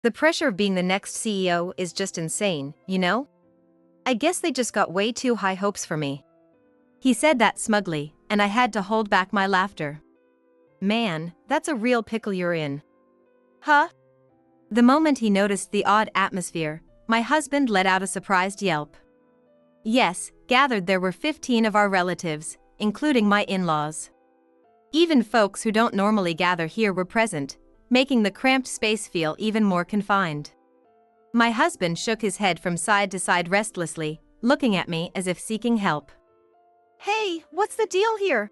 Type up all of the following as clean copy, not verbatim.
The pressure of being the next CEO is just insane, you know? I guess they just got way too high hopes for me. He said that smugly, and I had to hold back my laughter. Man, that's a real pickle you're in. Huh? The moment he noticed the odd atmosphere, my husband let out a surprised yelp. Yes, gathered there were 15 of our relatives, including my in-laws. Even folks who don't normally gather here were present, making the cramped space feel even more confined. My husband shook his head from side to side restlessly, looking at me as if seeking help. Hey, what's the deal here?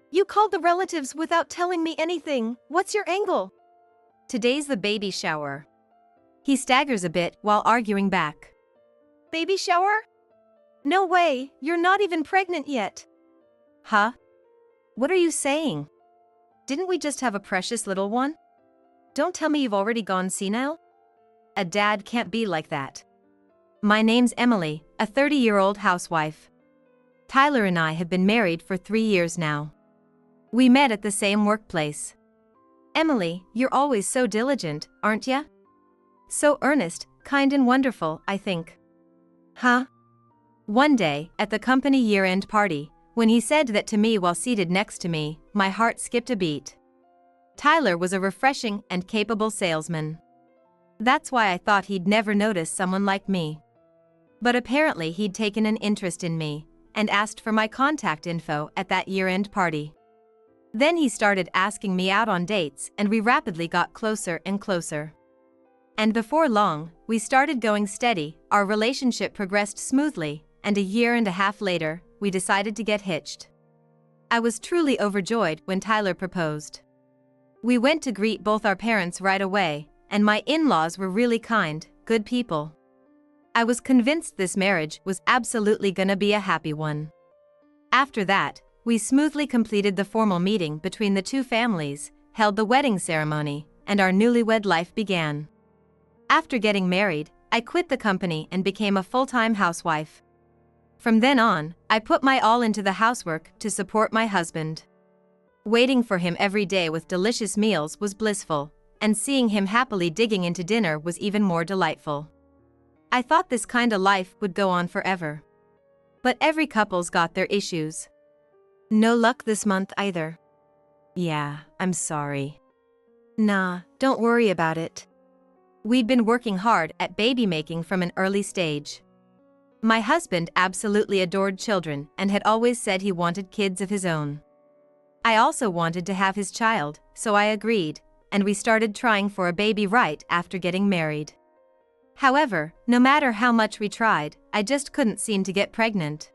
You called the relatives without telling me anything. What's your angle? Today's the baby shower. He staggers a bit while arguing back. Baby shower? No way, you're not even pregnant yet. Huh? What are you saying? Didn't we just have a precious little one? Don't tell me you've already gone senile? A dad can't be like that. My name's Emily, a 30-year-old housewife. Tyler and I have been married for 3 years now. We met at the same workplace. Emily, you're always so diligent, aren't ya? So earnest, kind and wonderful, I think. Huh? One day, at the company year-end party, when he said that to me while seated next to me, my heart skipped a beat. Tyler was a refreshing and capable salesman. That's why I thought he'd never notice someone like me. But apparently he'd taken an interest in me, and asked for my contact info at that year-end party. Then he started asking me out on dates, and we rapidly got closer and closer. And before long, we started going steady, our relationship progressed smoothly, and 1.5 years later, we decided to get hitched. I was truly overjoyed when Tyler proposed. We went to greet both our parents right away, and my in-laws were really kind, good people. I was convinced this marriage was absolutely gonna be a happy one. After that, we smoothly completed the formal meeting between the two families, held the wedding ceremony, and our newlywed life began. After getting married, I quit the company and became a full-time housewife. From then on, I put my all into the housework to support my husband. Waiting for him every day with delicious meals was blissful, and seeing him happily digging into dinner was even more delightful. I thought this kind of life would go on forever. But every couple's got their issues. No luck this month either. Yeah, I'm sorry. Nah, don't worry about it. We'd been working hard at baby making from an early stage. My husband absolutely adored children and had always said he wanted kids of his own. I also wanted to have his child, so I agreed, and we started trying for a baby right after getting married. However, no matter how much we tried, I just couldn't seem to get pregnant.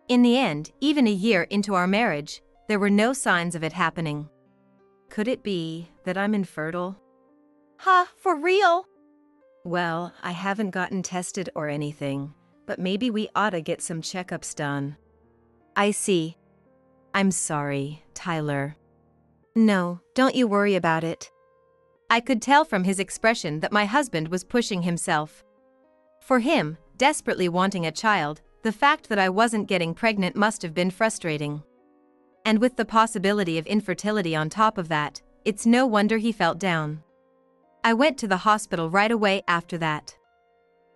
In the end, even 1 year into our marriage, there were no signs of it happening. Could it be that I'm infertile? Huh, for real? Well, I haven't gotten tested or anything, but maybe we oughta get some checkups done. I see. I'm sorry, Tyler. No, don't you worry about it. I could tell from his expression that my husband was pushing himself. For him, desperately wanting a child, the fact that I wasn't getting pregnant must have been frustrating. And with the possibility of infertility on top of that, it's no wonder he felt down. I went to the hospital right away after that.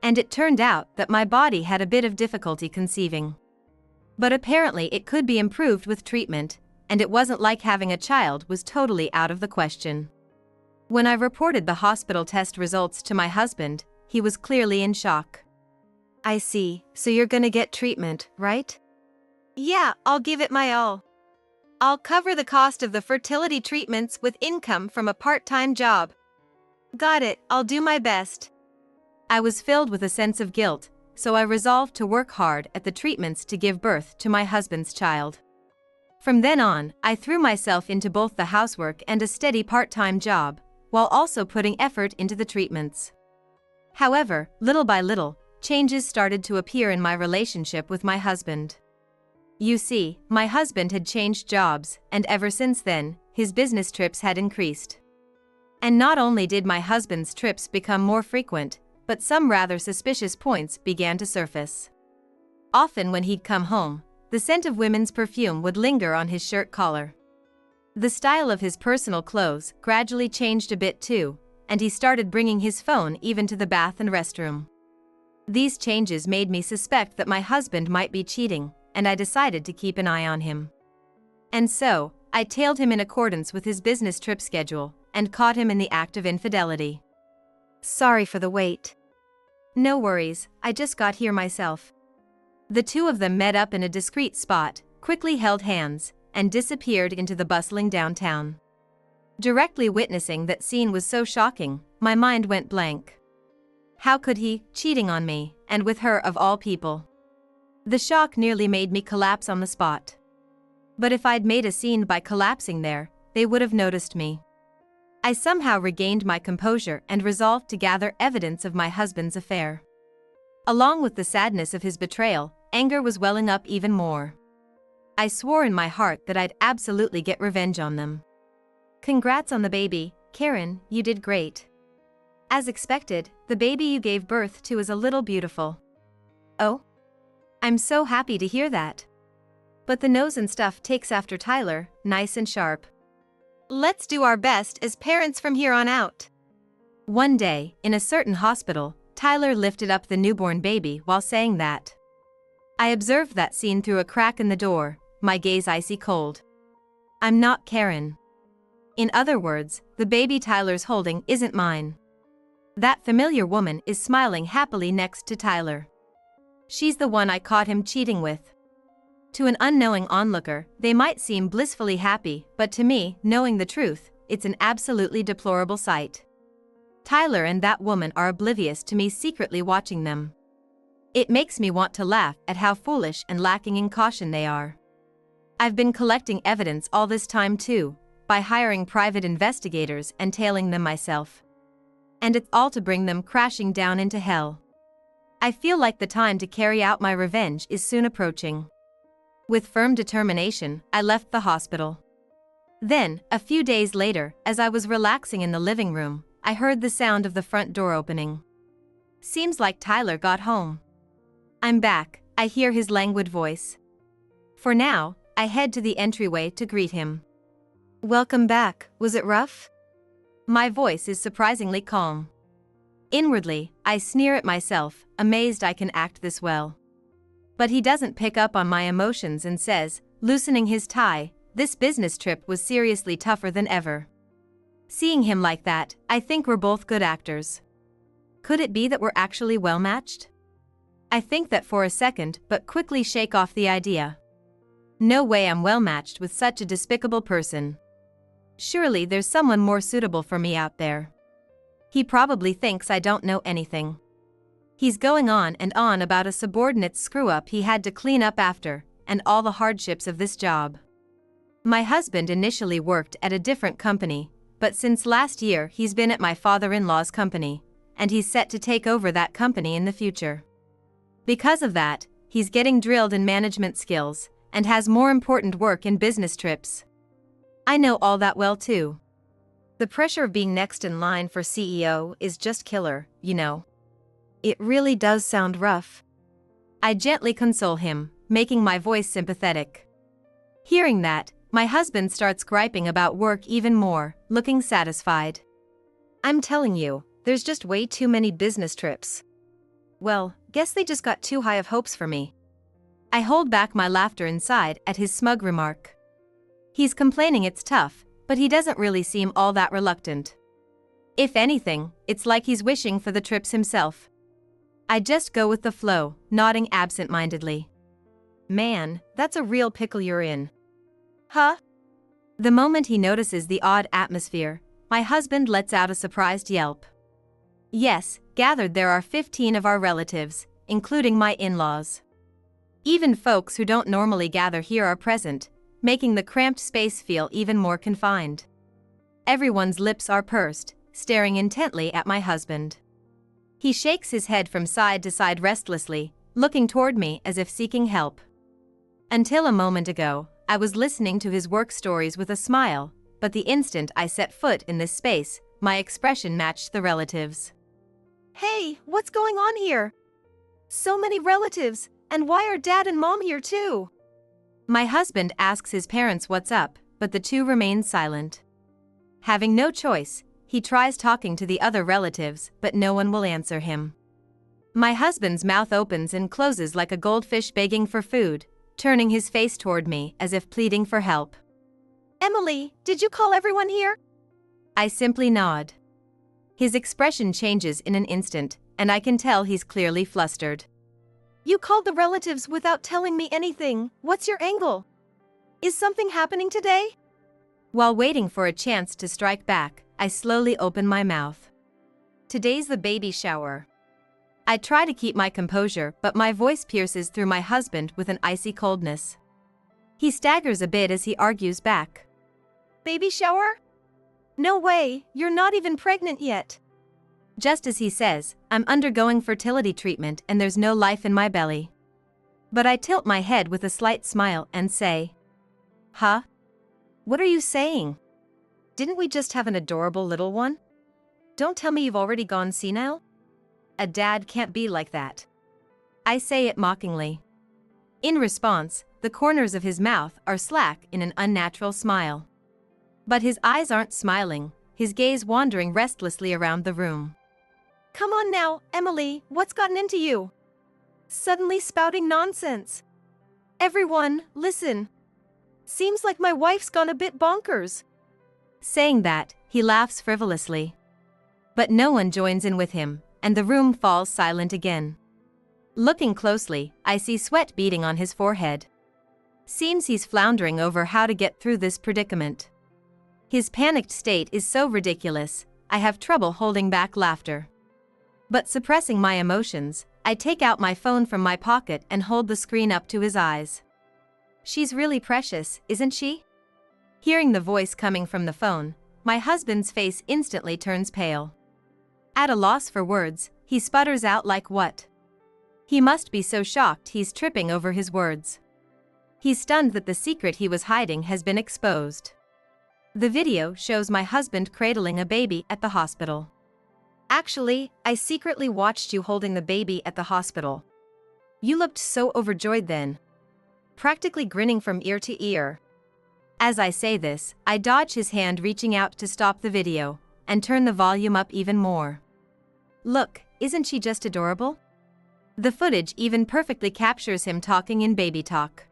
And it turned out that my body had a bit of difficulty conceiving. But apparently it could be improved with treatment, and it wasn't like having a child was totally out of the question. When I reported the hospital test results to my husband, he was clearly in shock. I see, so you're gonna get treatment, right? Yeah, I'll give it my all. I'll cover the cost of the fertility treatments with income from a part-time job. Got it, I'll do my best. I was filled with a sense of guilt, so I resolved to work hard at the treatments to give birth to my husband's child. From then on, I threw myself into both the housework and a steady part-time job, while also putting effort into the treatments. However, little by little, changes started to appear in my relationship with my husband. You see, my husband had changed jobs, and ever since then, his business trips had increased. And not only did my husband's trips become more frequent, but some rather suspicious points began to surface. Often when he'd come home, the scent of women's perfume would linger on his shirt collar. The style of his personal clothes gradually changed a bit too, and he started bringing his phone even to the bath and restroom. These changes made me suspect that my husband might be cheating, and I decided to keep an eye on him. And so, I tailed him in accordance with his business trip schedule, and caught him in the act of infidelity. Sorry for the wait. No worries, I just got here myself. The two of them met up in a discreet spot, quickly held hands, and disappeared into the bustling downtown. Directly witnessing that scene was so shocking, my mind went blank. How could he, cheating on me, and with her of all people? The shock nearly made me collapse on the spot. But if I'd made a scene by collapsing there, they would have noticed me. I somehow regained my composure and resolved to gather evidence of my husband's affair. Along with the sadness of his betrayal, anger was welling up even more. I swore in my heart that I'd absolutely get revenge on them. Congrats on the baby, Karen, you did great. As expected, the baby you gave birth to is a little beautiful. Oh? I'm so happy to hear that. But the nose and stuff takes after Tyler, nice and sharp. Let's do our best as parents from here on out. One day, in a certain hospital, Tyler lifted up the newborn baby while saying that. I observed that scene through a crack in the door, my gaze icy cold. I'm not Karen. In other words, the baby Tyler's holding isn't mine. That familiar woman is smiling happily next to Tyler. She's the one I caught him cheating with. To an unknowing onlooker, they might seem blissfully happy, but to me, knowing the truth, it's an absolutely deplorable sight. Tyler and that woman are oblivious to me secretly watching them. It makes me want to laugh at how foolish and lacking in caution they are. I've been collecting evidence all this time too, by hiring private investigators and tailing them myself. And it's all to bring them crashing down into hell. I feel like the time to carry out my revenge is soon approaching. With firm determination, I left the hospital. Then, a few days later, as I was relaxing in the living room, I heard the sound of the front door opening. Seems like Tyler got home. I'm back, I hear his languid voice. For now, I head to the entryway to greet him. Welcome back, was it rough? My voice is surprisingly calm. Inwardly, I sneer at myself, amazed I can act this well. But he doesn't pick up on my emotions and says, loosening his tie, this business trip was seriously tougher than ever. Seeing him like that, I think we're both good actors. Could it be that we're actually well matched? I think that for a second, but quickly shake off the idea. No way I'm well matched with such a despicable person. Surely there's someone more suitable for me out there. He probably thinks I don't know anything. He's going on and on about a subordinate's screw-up he had to clean up after, and all the hardships of this job. My husband initially worked at a different company, but since last year he's been at my father-in-law's company, and he's set to take over that company in the future. Because of that, he's getting drilled in management skills, and has more important work in business trips. I know all that well too. The pressure of being next in line for CEO is just killer, you know. It really does sound rough. I gently console him, making my voice sympathetic. Hearing that, my husband starts griping about work even more, looking satisfied. I'm telling you, there's just way too many business trips. Well, guess they just got too high of hopes for me. I hold back my laughter inside at his smug remark. He's complaining it's tough, but he doesn't really seem all that reluctant. If anything, it's like he's wishing for the trips himself. I just go with the flow, nodding absent-mindedly. Man, that's a real pickle you're in. Huh? The moment he notices the odd atmosphere, my husband lets out a surprised yelp. Yes, gathered there are 15 of our relatives, including my in-laws. Even folks who don't normally gather here are present, making the cramped space feel even more confined. Everyone's lips are pursed, staring intently at my husband. He shakes his head from side to side restlessly, looking toward me as if seeking help. Until a moment ago, I was listening to his work stories with a smile, but the instant I set foot in this space, my expression matched the relatives. Hey, what's going on here? So many relatives, and why are Dad and Mom here too? My husband asks his parents what's up, but the two remain silent. Having no choice, He tries talking to the other relatives, but no one will answer him. My husband's mouth opens and closes like a goldfish begging for food, turning his face toward me as if pleading for help. Emily, did you call everyone here? I simply nod. His expression changes in an instant, and I can tell he's clearly flustered. You called the relatives without telling me anything. What's your angle? Is something happening today? While waiting for a chance to strike back, I slowly open my mouth. Today's the baby shower. I try to keep my composure, but my voice pierces through my husband with an icy coldness. He staggers a bit as he argues back. Baby shower? No way, you're not even pregnant yet. Just as he says, I'm undergoing fertility treatment and there's no life in my belly. But I tilt my head with a slight smile and say, Huh? What are you saying? Didn't we just have an adorable little one? Don't tell me you've already gone senile? A dad can't be like that. I say it mockingly. In response, the corners of his mouth are slack in an unnatural smile. But his eyes aren't smiling, his gaze wandering restlessly around the room. Come on now, Emily, what's gotten into you? Suddenly spouting nonsense. Everyone, listen. Seems like my wife's gone a bit bonkers. Saying that, he laughs frivolously. But no one joins in with him, and the room falls silent again. Looking closely, I see sweat beading on his forehead. Seems he's floundering over how to get through this predicament. His panicked state is so ridiculous, I have trouble holding back laughter. But suppressing my emotions, I take out my phone from my pocket and hold the screen up to his eyes. She's really precious, isn't she? Hearing the voice coming from the phone, my husband's face instantly turns pale. At a loss for words, he sputters out like what? He must be so shocked he's tripping over his words. He's stunned that the secret he was hiding has been exposed. The video shows my husband cradling a baby at the hospital. Actually, I secretly watched you holding the baby at the hospital. You looked so overjoyed then. Practically grinning from ear to ear. As I say this, I dodge his hand reaching out to stop the video, and turn the volume up even more. Look, isn't she just adorable? The footage even perfectly captures him talking in baby talk.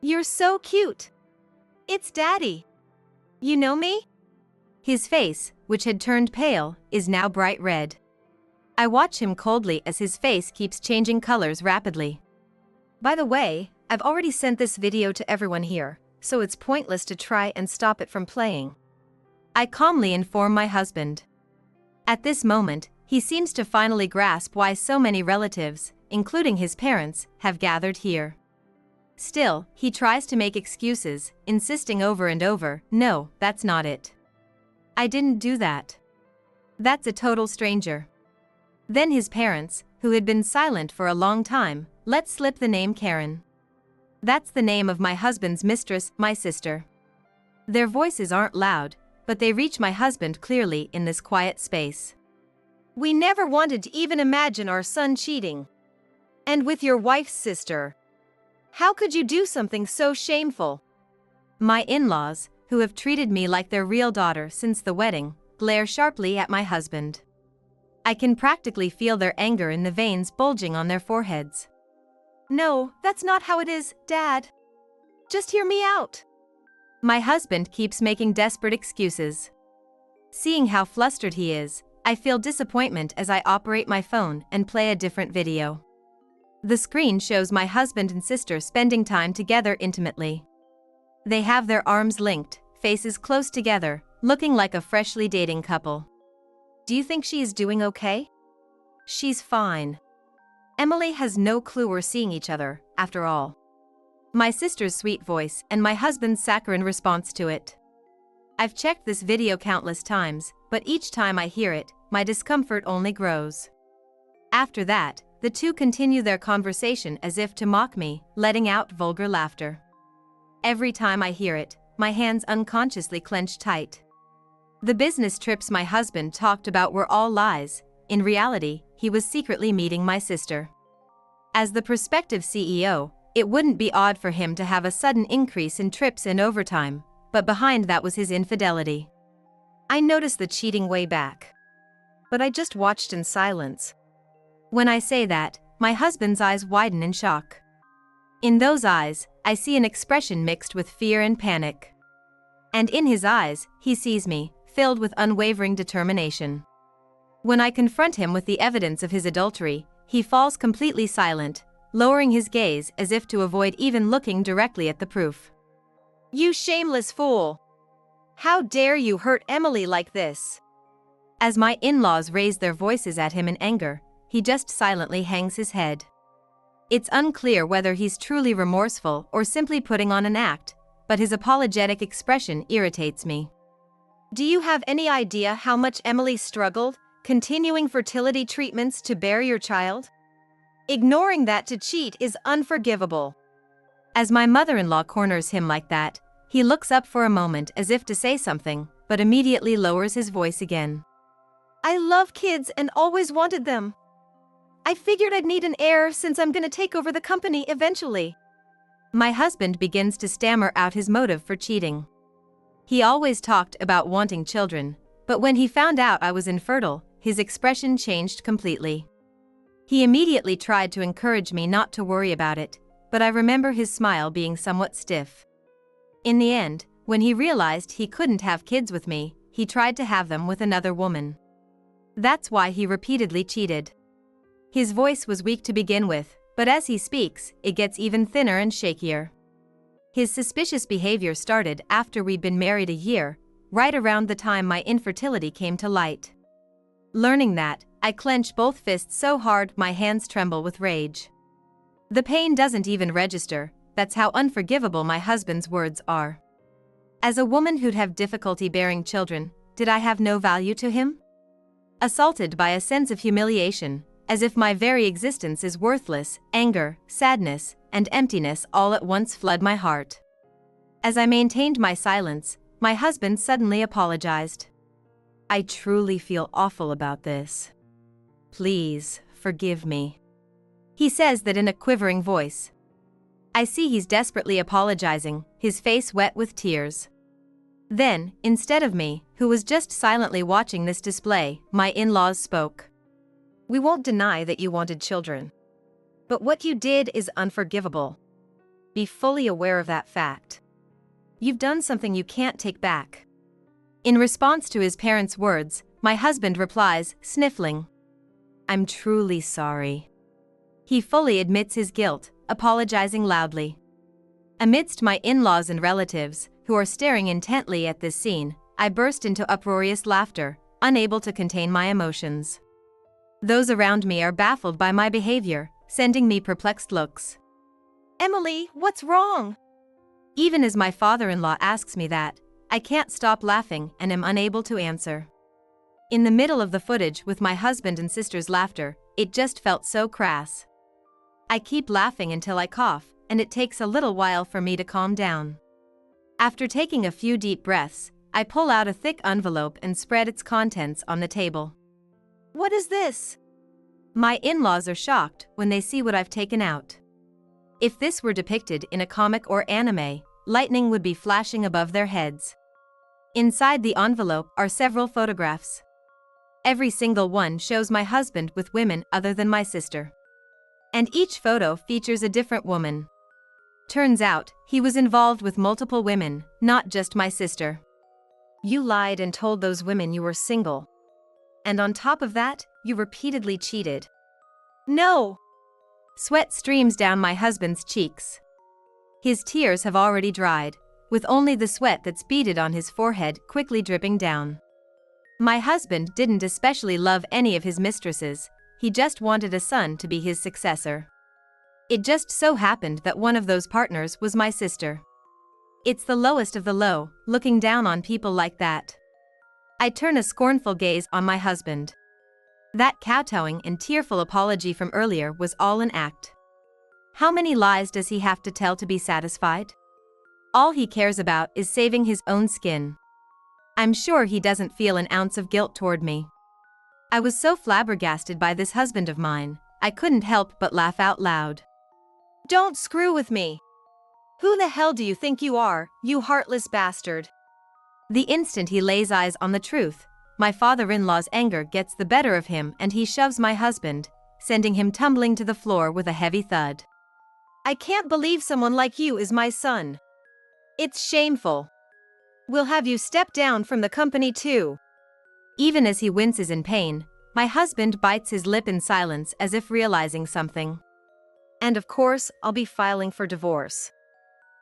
You're so cute. It's Daddy. You know me? His face, which had turned pale, is now bright red. I watch him coldly as his face keeps changing colors rapidly. By the way, I've already sent this video to everyone here, so it's pointless to try and stop it from playing. I calmly inform my husband. At this moment, he seems to finally grasp why so many relatives, including his parents, have gathered here. Still, he tries to make excuses, insisting over and over, no, that's not it. I didn't do that. That's a total stranger. Then his parents, who had been silent for a long time, let slip the name Karen. That's the name of my husband's mistress, my sister. Their voices aren't loud, but they reach my husband clearly in this quiet space. We never wanted to even imagine our son cheating. And with your wife's sister. How could you do something so shameful? My in-laws, who have treated me like their real daughter since the wedding, glare sharply at my husband. I can practically feel their anger in the veins bulging on their foreheads. No, that's not how it is, Dad. Just hear me out. My husband keeps making desperate excuses. Seeing how flustered he is, I feel disappointment as I operate my phone and play a different video. The screen shows my husband and sister spending time together intimately. They have their arms linked, faces close together, looking like a freshly dating couple. Do you think she is doing okay? She's fine. Emily has no clue we're seeing each other, after all. My sister's sweet voice and my husband's saccharine response to it. I've checked this video countless times, but each time I hear it, my discomfort only grows. After that, the two continue their conversation as if to mock me, letting out vulgar laughter. Every time I hear it, my hands unconsciously clench tight. The business trips my husband talked about were all lies. In reality, he was secretly meeting my sister. As the prospective CEO, it wouldn't be odd for him to have a sudden increase in trips and overtime, but behind that was his infidelity. I noticed the cheating way back. But I just watched in silence. When I say that, my husband's eyes widen in shock. In those eyes, I see an expression mixed with fear and panic. And in his eyes, he sees me, filled with unwavering determination. When I confront him with the evidence of his adultery, he falls completely silent, lowering his gaze as if to avoid even looking directly at the proof. You shameless fool! How dare you hurt Emily like this? As my in-laws raise their voices at him in anger, he just silently hangs his head. It's unclear whether he's truly remorseful or simply putting on an act, but his apologetic expression irritates me. Do you have any idea how much Emily struggled, continuing fertility treatments to bear your child? Ignoring that to cheat is unforgivable. As my mother-in-law corners him like that, he looks up for a moment as if to say something, but immediately lowers his voice again. I love kids and always wanted them. I figured I'd need an heir since I'm gonna take over the company eventually. My husband begins to stammer out his motive for cheating. He always talked about wanting children, but when he found out I was infertile, his expression changed completely. He immediately tried to encourage me not to worry about it, but I remember his smile being somewhat stiff. In the end, when he realized he couldn't have kids with me, he tried to have them with another woman. That's why he repeatedly cheated. His voice was weak to begin with, but as he speaks, it gets even thinner and shakier. His suspicious behavior started after we'd been married a year, right around the time my infertility came to light. Learning that, I clench both fists so hard my hands tremble with rage. The pain doesn't even register, that's how unforgivable my husband's words are. As a woman who'd have difficulty bearing children, did I have no value to him? Assaulted by a sense of humiliation, as if my very existence is worthless, anger, sadness, and emptiness all at once flood my heart. As I maintained my silence, my husband suddenly apologized. I truly feel awful about this. Please, forgive me. He says that in a quivering voice. I see he's desperately apologizing, his face wet with tears. Then, instead of me, who was just silently watching this display, my in-laws spoke. We won't deny that you wanted children. But what you did is unforgivable. Be fully aware of that fact. You've done something you can't take back. In response to his parents' words, my husband replies, sniffling. I'm truly sorry. He fully admits his guilt, apologizing loudly. Amidst my in-laws and relatives, who are staring intently at this scene, I burst into uproarious laughter, unable to contain my emotions. Those around me are baffled by my behavior, sending me perplexed looks. Emily, what's wrong? Even as my father-in-law asks me that, I can't stop laughing and am unable to answer. In the middle of the footage with my husband and sister's laughter, it just felt so crass. I keep laughing until I cough, and it takes a little while for me to calm down. After taking a few deep breaths, I pull out a thick envelope and spread its contents on the table. What is this? My in-laws are shocked when they see what I've taken out. If this were depicted in a comic or anime, lightning would be flashing above their heads. Inside the envelope are several photographs. Every single one shows my husband with women other than my sister. And each photo features a different woman. Turns out, he was involved with multiple women, not just my sister. You lied and told those women you were single. And on top of that, you repeatedly cheated. No! Sweat streams down my husband's cheeks. His tears have already dried, with only the sweat that's beaded on his forehead quickly dripping down. My husband didn't especially love any of his mistresses, he just wanted a son to be his successor. It just so happened that one of those partners was my sister. It's the lowest of the low, looking down on people like that. I turn a scornful gaze on my husband. That kowtowing and tearful apology from earlier was all an act. How many lies does he have to tell to be satisfied? All he cares about is saving his own skin. I'm sure he doesn't feel an ounce of guilt toward me. I was so flabbergasted by this husband of mine, I couldn't help but laugh out loud. Don't screw with me. Who the hell do you think you are, you heartless bastard? The instant he lays eyes on the truth, my father-in-law's anger gets the better of him and he shoves my husband, sending him tumbling to the floor with a heavy thud. I can't believe someone like you is my son. It's shameful. We'll have you step down from the company too. Even as he winces in pain, my husband bites his lip in silence as if realizing something. And of course, I'll be filing for divorce.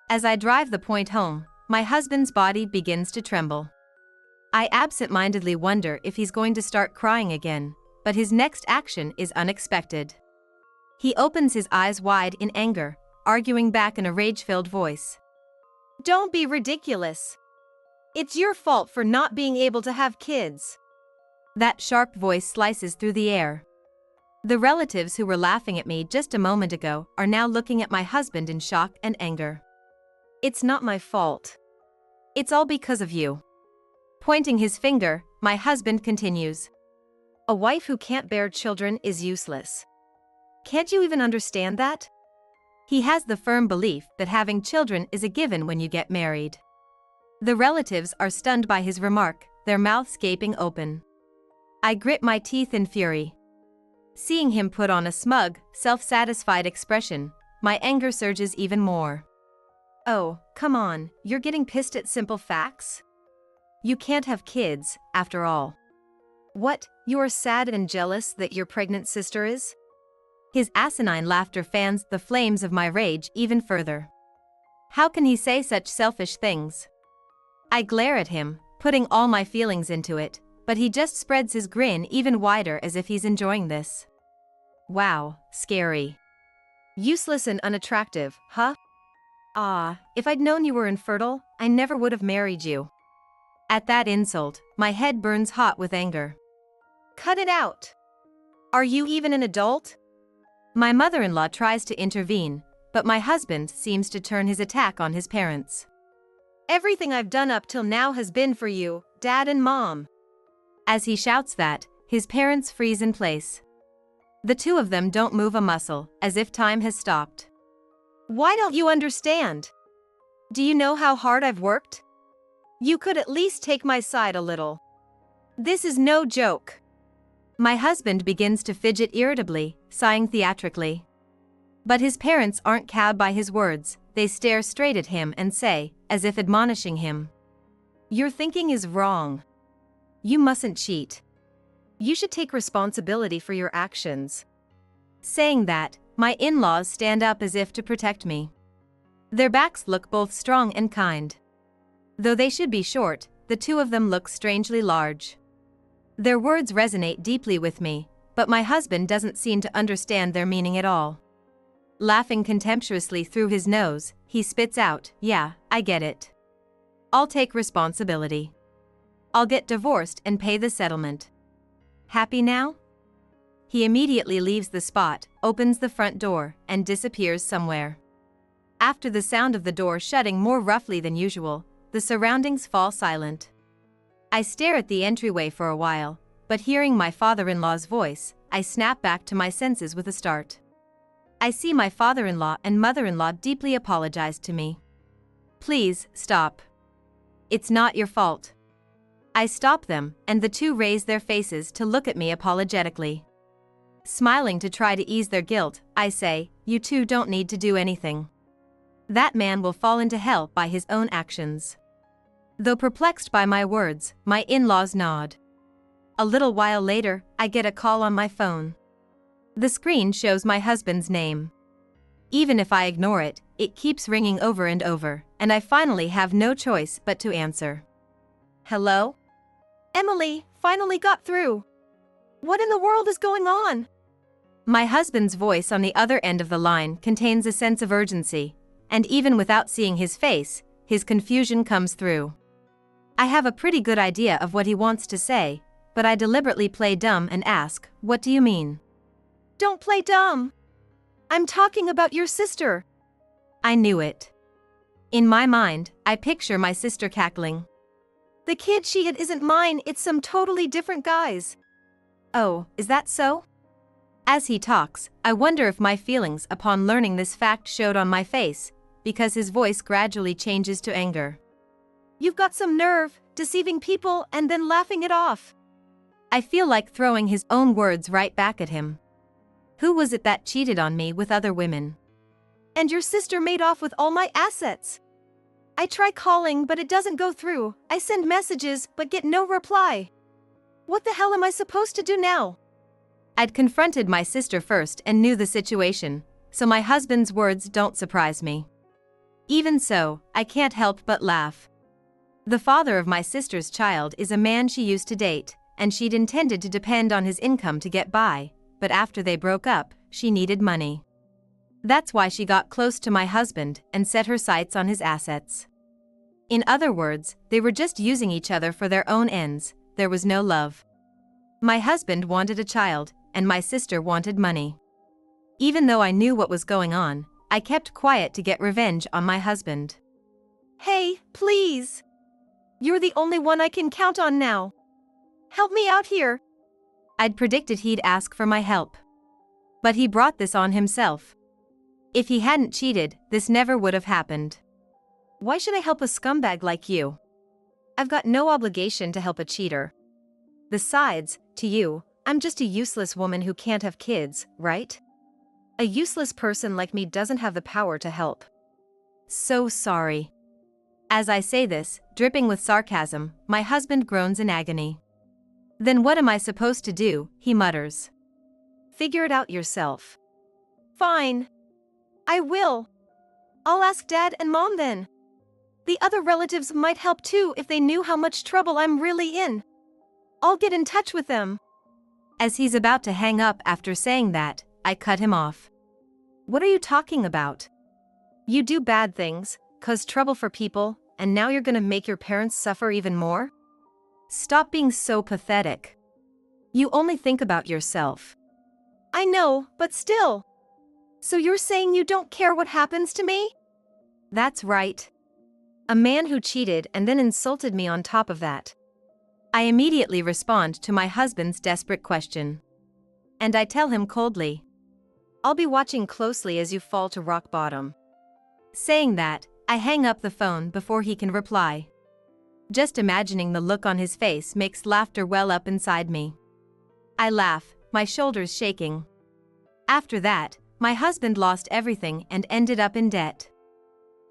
As I drive the point home, my husband's body begins to tremble. I absent-mindedly wonder if he's going to start crying again, but his next action is unexpected. He opens his eyes wide in anger, arguing back in a rage-filled voice. Don't be ridiculous. It's your fault for not being able to have kids. That sharp voice slices through the air. The relatives who were laughing at me just a moment ago are now looking at my husband in shock and anger. It's not my fault. It's all because of you. Pointing his finger, my husband continues. A wife who can't bear children is useless. Can't you even understand that? He has the firm belief that having children is a given when you get married. The relatives are stunned by his remark, their mouths gaping open. I grit my teeth in fury. Seeing him put on a smug, self-satisfied expression, my anger surges even more. Oh, come on, you're getting pissed at simple facts? You can't have kids, after all. What, you are sad and jealous that your pregnant sister is? His asinine laughter fans the flames of my rage even further. How can he say such selfish things? I glare at him, putting all my feelings into it, but he just spreads his grin even wider as if he's enjoying this. Wow, scary. Useless and unattractive, huh? Ah, if I'd known you were infertile, I never would have married you. At that insult, my head burns hot with anger. Cut it out. Are you even an adult? My mother-in-law tries to intervene, but my husband seems to turn his attack on his parents. Everything I've done up till now has been for you, Dad and Mom. As he shouts that, his parents freeze in place. The two of them don't move a muscle, as if time has stopped. Why don't you understand? Do you know how hard I've worked? You could at least take my side a little. This is no joke. My husband begins to fidget irritably, sighing theatrically. But his parents aren't cowed by his words, they stare straight at him and say, as if admonishing him. Your thinking is wrong. You mustn't cheat. You should take responsibility for your actions. Saying that, my in-laws stand up as if to protect me. Their backs look both strong and kind. Though they should be short, the two of them look strangely large. Their words resonate deeply with me, but my husband doesn't seem to understand their meaning at all. Laughing contemptuously through his nose, he spits out, "Yeah, I get it. I'll take responsibility. I'll get divorced and pay the settlement. Happy now?" He immediately leaves the spot, opens the front door, and disappears somewhere. After the sound of the door shutting more roughly than usual, the surroundings fall silent. I stare at the entryway for a while, but hearing my father-in-law's voice, I snap back to my senses with a start. I see my father-in-law and mother-in-law deeply apologize to me. "Please, stop. It's not your fault." I stop them, and the two raise their faces to look at me apologetically. Smiling to try to ease their guilt, I say, "You two don't need to do anything. That man will fall into hell by his own actions." Though perplexed by my words, my in-laws nod. A little while later, I get a call on my phone. The screen shows my husband's name. Even if I ignore it, it keeps ringing over and over, and I finally have no choice but to answer. Hello? Emily, finally got through. What in the world is going on? My husband's voice on the other end of the line contains a sense of urgency, and even without seeing his face, his confusion comes through. I have a pretty good idea of what he wants to say, but I deliberately play dumb and ask, "What do you mean?" Don't play dumb. I'm talking about your sister. I knew it. In my mind, I picture my sister cackling. The kid she had isn't mine, it's some totally different guy's. Oh, is that so? As he talks, I wonder if my feelings upon learning this fact showed on my face, because his voice gradually changes to anger. You've got some nerve, deceiving people and then laughing it off. I feel like throwing his own words right back at him. Who was it that cheated on me with other women? And your sister made off with all my assets. I try calling but it doesn't go through. I send messages but get no reply. What the hell am I supposed to do now? I'd confronted my sister first and knew the situation, so my husband's words don't surprise me. Even so, I can't help but laugh. The father of my sister's child is a man she used to date, and she'd intended to depend on his income to get by, but after they broke up, she needed money. That's why she got close to my husband and set her sights on his assets. In other words, they were just using each other for their own ends. There was no love. My husband wanted a child, and my sister wanted money. Even though I knew what was going on, I kept quiet to get revenge on my husband. Hey, please. You're the only one I can count on now. Help me out here. I'd predicted he'd ask for my help. But he brought this on himself. If he hadn't cheated, this never would have happened. Why should I help a scumbag like you? I've got no obligation to help a cheater. Besides, to you, I'm just a useless woman who can't have kids, right? A useless person like me doesn't have the power to help. So sorry. As I say this, dripping with sarcasm, my husband groans in agony. Then what am I supposed to do? He mutters. Figure it out yourself. Fine. I will. I'll ask Dad and Mom then. The other relatives might help too if they knew how much trouble I'm really in. I'll get in touch with them. As he's about to hang up after saying that, I cut him off. What are you talking about? You do bad things, cause trouble for people, and now you're gonna make your parents suffer even more? Stop being so pathetic. You only think about yourself. I know, but still. So you're saying you don't care what happens to me? That's right. A man who cheated and then insulted me on top of that. I immediately respond to my husband's desperate question. And I tell him coldly, I'll be watching closely as you fall to rock bottom. Saying that, I hang up the phone before he can reply. Just imagining the look on his face makes laughter well up inside me. I laugh, my shoulders shaking. After that, my husband lost everything and ended up in debt.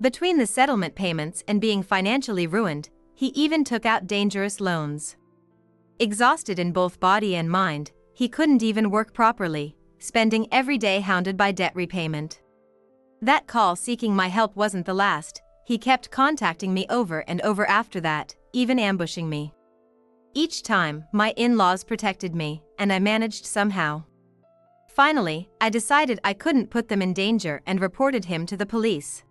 Between the settlement payments and being financially ruined, he even took out dangerous loans. Exhausted in both body and mind, he couldn't even work properly, spending every day hounded by debt repayment. That call seeking my help wasn't the last. He kept contacting me over and over after that, even ambushing me. Each time, my in-laws protected me, and I managed somehow. Finally, I decided I couldn't put them in danger and reported him to the police.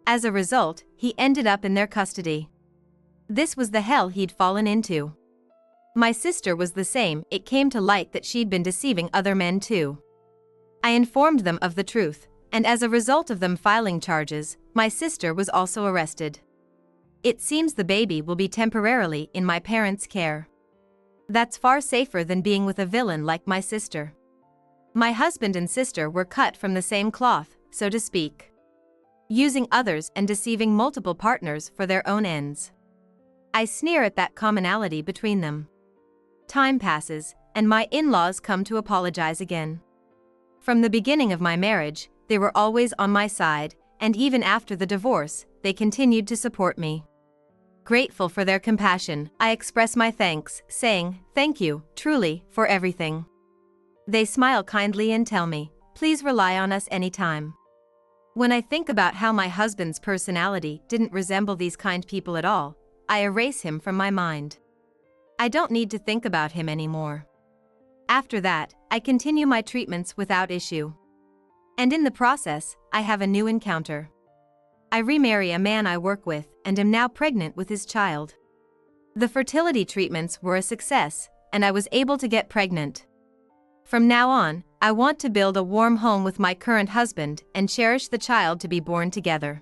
As a result, he ended up in their custody. This was the hell he'd fallen into. My sister was the same. It came to light that she'd been deceiving other men too. I informed them of the truth, and as a result of them filing charges, my sister was also arrested. It seems the baby will be temporarily in my parents' care. That's far safer than being with a villain like my sister. My husband and sister were cut from the same cloth, so to speak. Using others and deceiving multiple partners for their own ends. I sneer at that commonality between them. Time passes, and my in-laws come to apologize again. From the beginning of my marriage, they were always on my side, and even after the divorce, they continued to support me. Grateful for their compassion, I express my thanks, saying, "Thank you, truly, for everything." They smile kindly and tell me, "Please rely on us anytime." When I think about how my husband's personality didn't resemble these kind people at all, I erase him from my mind. I don't need to think about him anymore. After that, I continue my treatments without issue. And in the process, I have a new encounter. I remarry a man I work with and am now pregnant with his child. The fertility treatments were a success, and I was able to get pregnant. From now on, I want to build a warm home with my current husband and cherish the child to be born together.